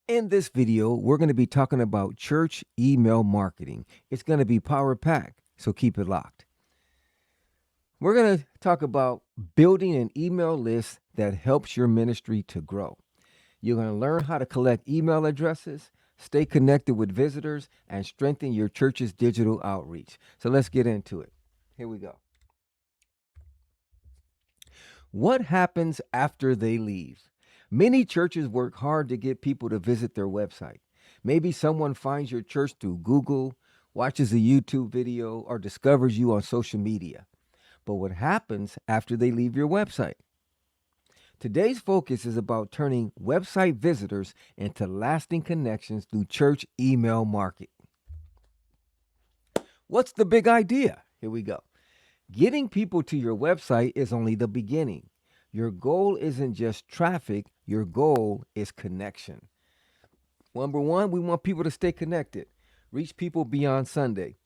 In this video, we're going to be talking about church email marketing. It's going to be power packed, so keep it locked. We're going to talk about building an email list that helps your ministry to grow. You're going to learn how to collect email addresses, stay connected with visitors, and strengthen your church's digital outreach. So let's get into it. Here we go. What happens after they leave? Many churches work hard to get people to visit their website. Maybe someone finds your church through Google, watches a YouTube video, or discovers you on social media. But what happens after they leave your website? Today's focus is about turning website visitors into lasting connections through church email marketing. What's the big idea? Here we go. Getting people to your website is only the beginning. Your goal isn't just traffic, your goal is connection. Number one, we want people to stay connected, reach people beyond Sunday,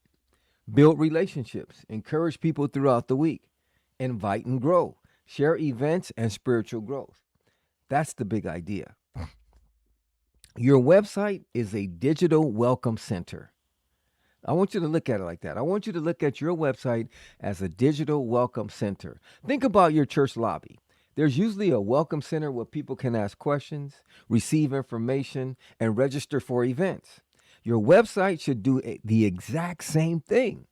build relationships, encourage people throughout the week, invite and grow, share events and spiritual growth. That's the big idea. Your website is a digital welcome center. I want you to look at it like that. I want you to look at your website as a digital welcome center. Think about your church lobby. There's usually a welcome center where people can ask questions, receive information, and register for events. Your website should do the exact same thing.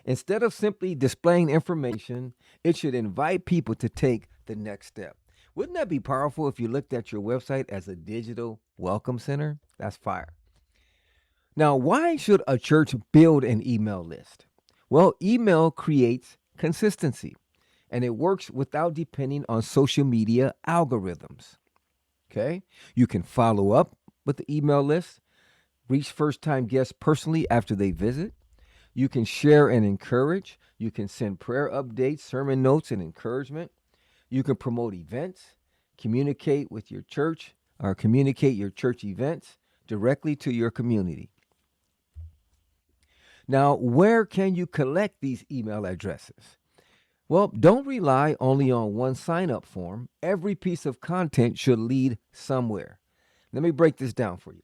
Instead of simply displaying information, it should invite people to take the next step. Wouldn't that be powerful if you looked at your website as a digital welcome center? That's fire. Now, why should a church build an email list? Well, email creates consistency and it works without depending on social media algorithms. Okay? You can follow up with the email list, reach first time guests personally after they visit. You can share and encourage. You can send prayer updates, sermon notes, and encouragement. You can promote events, communicate with your church, or communicate your church events directly to your community. Now, where can you collect these email addresses? Well, don't rely only on one sign up form. Every piece of content should lead somewhere. Let me break this down for you.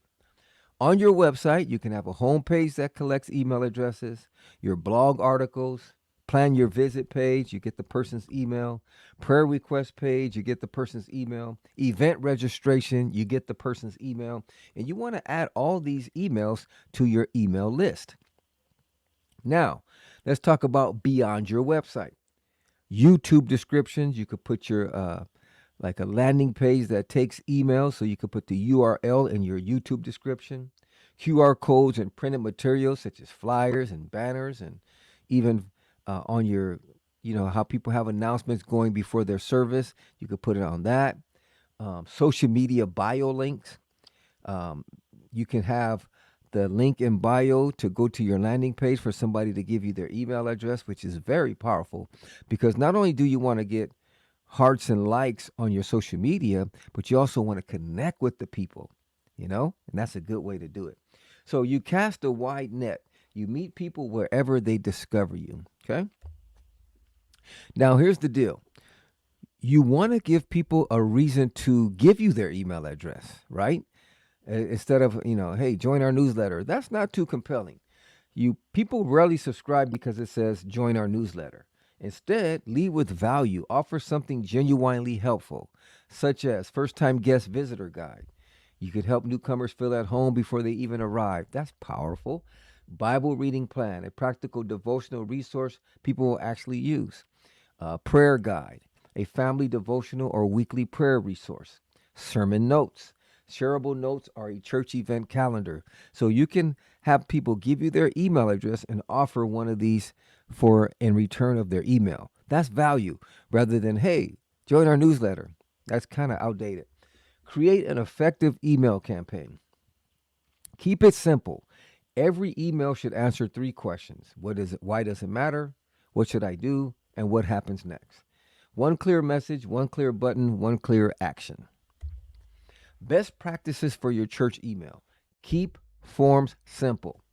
On your website, you can have a homepage that collects email addresses, your blog articles, plan your visit page, you get the person's email, prayer request page, you get the person's email, event registration, you get the person's email, and you want to add all these emails to your email list. Now, let's talk about beyond your website. YouTube descriptions, you could put your like a landing page that takes emails, so you could put the URL in your YouTube description. QR codes and printed materials such as flyers and banners, and even on your, how people have announcements going before their service, you could put it on that. Social media bio links. You can have the link in bio to go to your landing page for somebody to give you their email address, which is very powerful because not only do you want to get hearts and likes on your social media, but you also want to connect with the people, and that's a good way to do it. So you cast a wide net. You meet people wherever they discover you. Okay. Now, here's the deal. You want to give people a reason to give you their email address, right? Instead of, hey, join our newsletter. That's not too compelling. People rarely subscribe because it says join our newsletter. Instead, lead with value. Offer something genuinely helpful, such as first-time guest visitor guide. You could help newcomers feel at home before they even arrive. That's powerful. Bible reading plan, a practical devotional resource people will actually use. Prayer guide, a family devotional or weekly prayer resource. Sermon notes. Shareable notes are a church event calendar. So you can have people give you their email address and offer one of these for in return of their email. That's value rather than, hey, join our newsletter. That's kind of outdated. Create an effective email campaign. Keep it simple. Every email should answer 3 questions. What is it? Why does it matter? What should I do? And what happens next? One clear message, one clear button, one clear action. Best practices for your church email. Keep forms simple.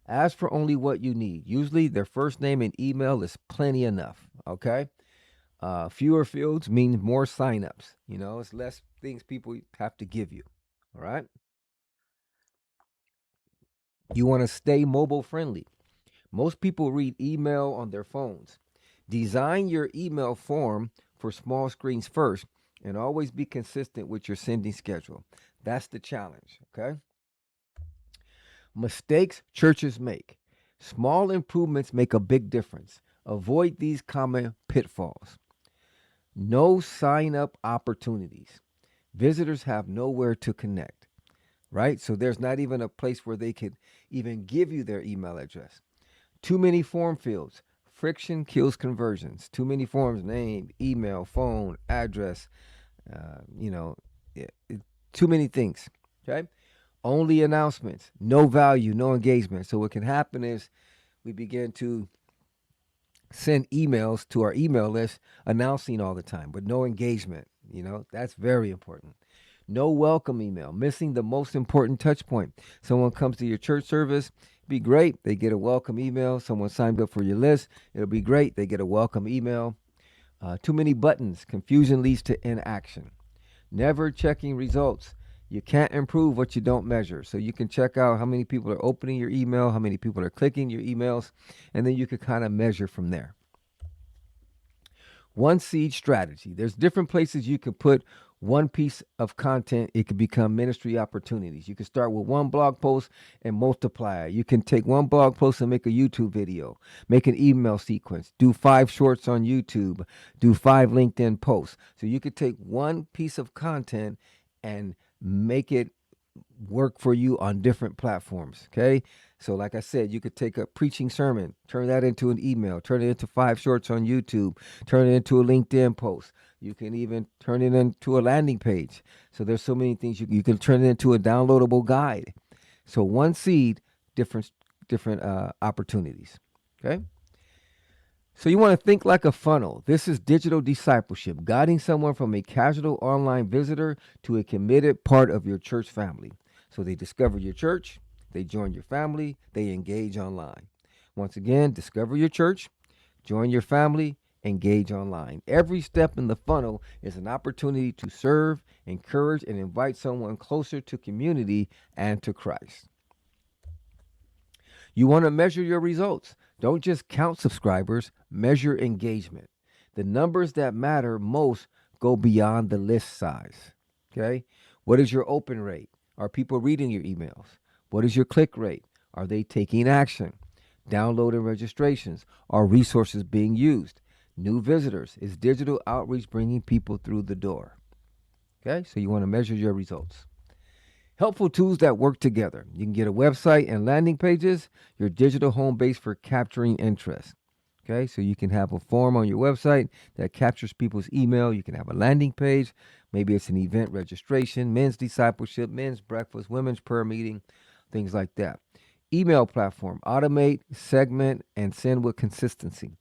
Ask for only what you need. Usually their first name and email is plenty enough. Okay. Fewer fields mean more signups. It's less things people have to give you. All right. You want to stay mobile friendly. Most people read email on their phones. Design your email form for small screens first and always be consistent with your sending schedule. That's the challenge, okay? Mistakes churches make. Small improvements make a big difference. Avoid these common pitfalls. No sign up opportunities. Visitors have nowhere to connect, right? So there's not even a place where they could even give you their email address. Too many form fields. Friction kills conversions. Too many forms, name, email, phone, address, uh, you know, too many things. Okay. Only announcements, no value, no engagement. So what can happen is we begin to send emails to our email list announcing all the time, but no engagement. That's very important. No welcome email, missing the most important touch point. Someone comes to your church service, be great. They get a welcome email. Someone signed up for your list. It'll be great. They get a welcome email. Too many buttons. Confusion leads to inaction. Never checking results. You can't improve what you don't measure. So you can check out how many people are opening your email, how many people are clicking your emails, and then you can kind of measure from there. One seed strategy. There's different places you can put one piece of content. It could become ministry opportunities. You can start with one blog post and multiply it. You can take one blog post and make a YouTube video, make an email sequence, do 5 shorts on YouTube, do 5 LinkedIn posts. So you could take one piece of content and make it work for you on different platforms. Okay. So like I said, you could take a preaching sermon, turn that into an email, turn it into 5 shorts on YouTube, turn it into a LinkedIn post. You can even turn it into a landing page. So there's so many things you can turn it into a downloadable guide. So one seed, different opportunities. Okay. So you want to think like a funnel. This is digital discipleship, guiding someone from a casual online visitor to a committed part of your church family. So they discover your church, they join your family, they engage online. Once again, discover your church, join your family, engage online. Every step in the funnel is an opportunity to serve, encourage, and invite someone closer to community and to Christ. You want to measure your results. Don't just count subscribers, measure engagement. The numbers that matter most go beyond the list size. Okay? What is your open rate? Are people reading your emails? What is your click rate? Are they taking action? Download and registrations. Are resources being used? New visitors. Is digital outreach bringing people through the door? Okay? So you want to measure your results. Helpful tools that work together. You can get a website and landing pages, your digital home base for capturing interest. Okay, so you can have a form on your website that captures people's email. You can have a landing page. Maybe it's an event registration, men's discipleship, men's breakfast, women's prayer meeting, things like that. Email platform, automate, segment, and send with consistency.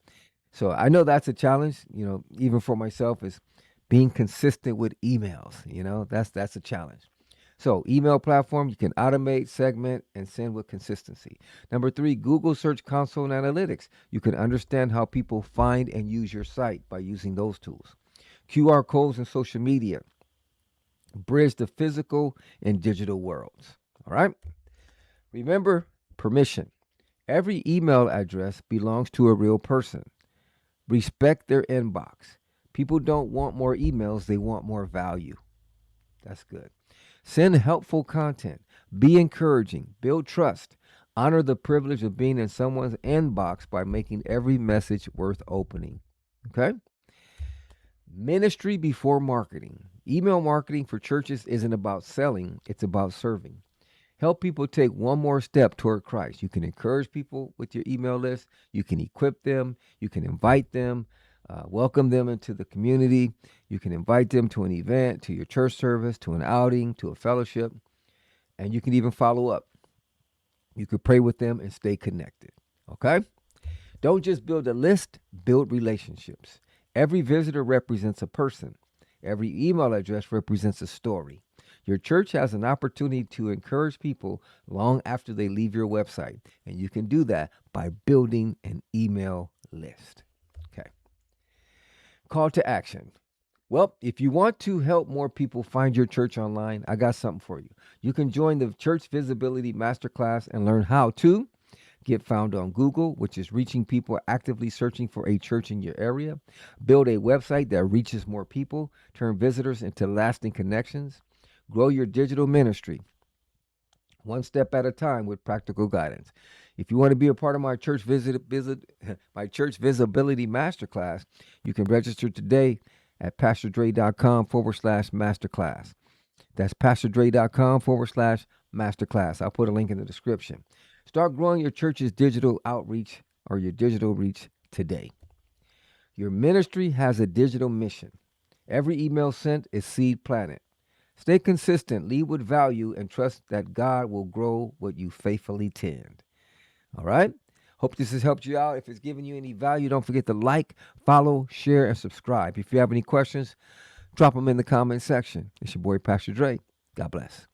So I know that's a challenge, even for myself, is being consistent with emails. That's a challenge. So email platform, you can automate, segment, and send with consistency. Number 3, Google Search Console and Analytics. You can understand how people find and use your site by using those tools. QR codes and social media. Bridge the physical and digital worlds. All right. Remember, permission. Every email address belongs to a real person. Respect their inbox. People don't want more emails, they want more value. That's good. Send helpful content. Be encouraging. Build trust. Honor the privilege of being in someone's inbox by making every message worth opening. Okay? Ministry before marketing. Email marketing for churches isn't about selling, it's about serving. Help people take one more step toward Christ. You can encourage people with your email list. You can equip them. You can invite them. Welcome them into the community. You can invite them to an event, to your church service, to an outing, to a fellowship, and you can even follow up. You could pray with them and stay connected. Okay? Don't just build a list, build relationships. Every visitor represents a person. Every email address represents a story. Your church has an opportunity to encourage people long after they leave your website, and you can do that by building an email list. Okay. Call to action. Well, if you want to help more people find your church online, I got something for you. You can join the Church Visibility Masterclass and learn how to get found on Google, which is reaching people actively searching for a church in your area, build a website that reaches more people, turn visitors into lasting connections, grow your digital ministry one step at a time with practical guidance. If you want to be a part of my my church visibility masterclass, you can register today at pastordre.com/masterclass. That's pastordre.com/masterclass. I'll put a link in the description. Start growing your church's digital outreach or your digital reach today. Your ministry has a digital mission. Every email sent is seed planted. Stay consistent, lead with value, and trust that God will grow what you faithfully tend. All right? Hope this has helped you out. If it's given you any value, don't forget to like, follow, share, and subscribe. If you have any questions, drop them in the comment section. It's your boy, Pastor Dre. God bless.